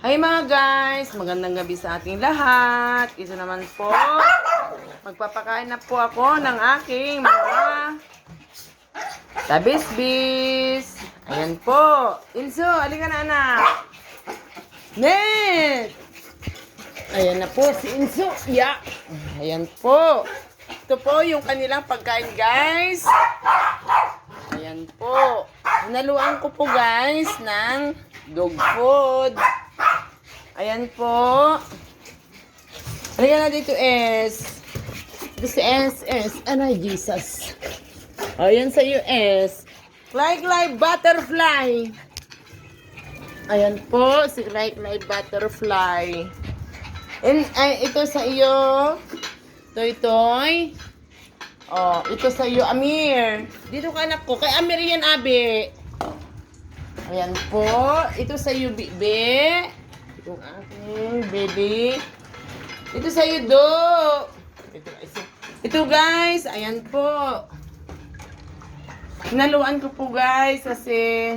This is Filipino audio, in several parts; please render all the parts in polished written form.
Hi mga guys, magandang gabi sa ating lahat. Ito naman po, magpapakain na po ako ng aking mga tabis-bis. Ayan po. Inso, alika na anak. Net! Ayan na po si Inso. Yeah. Ayan po. Ito po yung kanilang pagkain guys. Ayan po. Hinaluan ko po guys ng dog food. Ayan po. Halika na dito, S. Ito si S. Aray, Jesus. Ayan sa US. Cly Butterfly. Ayan po, si Cly Butterfly. And, ito sa iyo, Toy. Oh, ito sa iyo, Amir. Dito ka anak ko. Kay Amir yan, Abi. Ayan po. Ito sa iyo, Bibi. Yung aking baby. Ito sa iyo, Do. Ito guys, ayan po. Hinaluan ko po guys kasi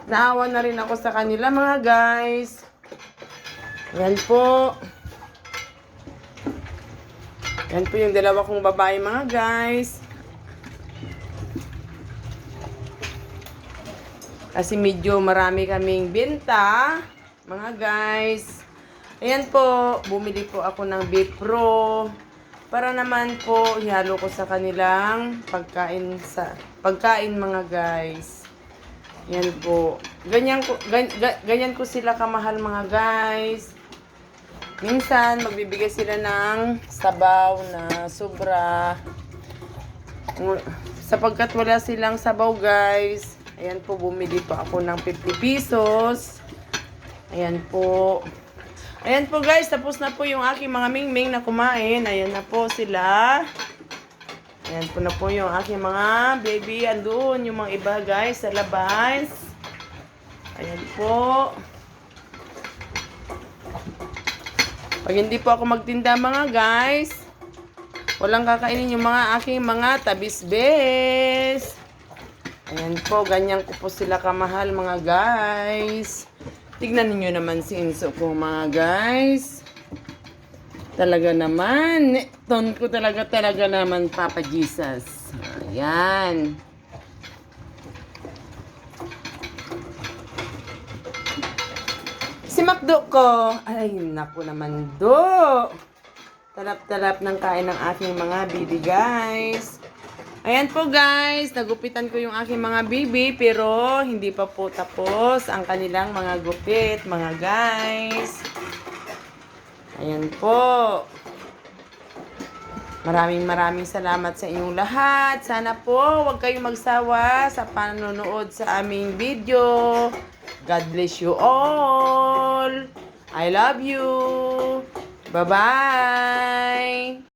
naawa na rin ako sa kanila mga guys. Ayan po. Ayan po yung dalawa kong babae mga guys. Kasi medyo marami kaming benta. Mga guys, ayan po, bumili po ako ng beef pro para naman po ihalo ko sa kanilang pagkain mga guys. Ayan po. Ganyan ko sila kamahal mga guys. Minsan magbibigay sila ng sabaw na sobra. Sapagkat wala silang sabaw guys. Ayan po, bumili po ako ng 50 pesos. Ayan po. Ayan po guys, tapos na po yung aking mga mingming na kumain. Ayan na po sila. Ayan po na po yung aking mga baby. Andun yung mga iba guys sa labas. Ayan po. Pag hindi po ako magtinda mga guys, walang kakainin yung mga aking mga tabis-bes. Ayan po, ganyan ko po sila kamahal mga guys. Tignan niyo naman si Inso ko mga guys. Talaga naman. Ton ko talaga naman Papa Jesus. Ayan. Si Macdo ko. Ay, naku naman do. Talap-talap ng kain ng aking mga baby guys. Ayan po guys, nagupitan ko yung aking mga bibi pero hindi pa po tapos ang kanilang mga gupit mga guys. Ayan po. Maraming salamat sa inyong lahat. Sana po huwag kayong magsawa sa panonood sa aming video. God bless you all. I love you. Bye-bye.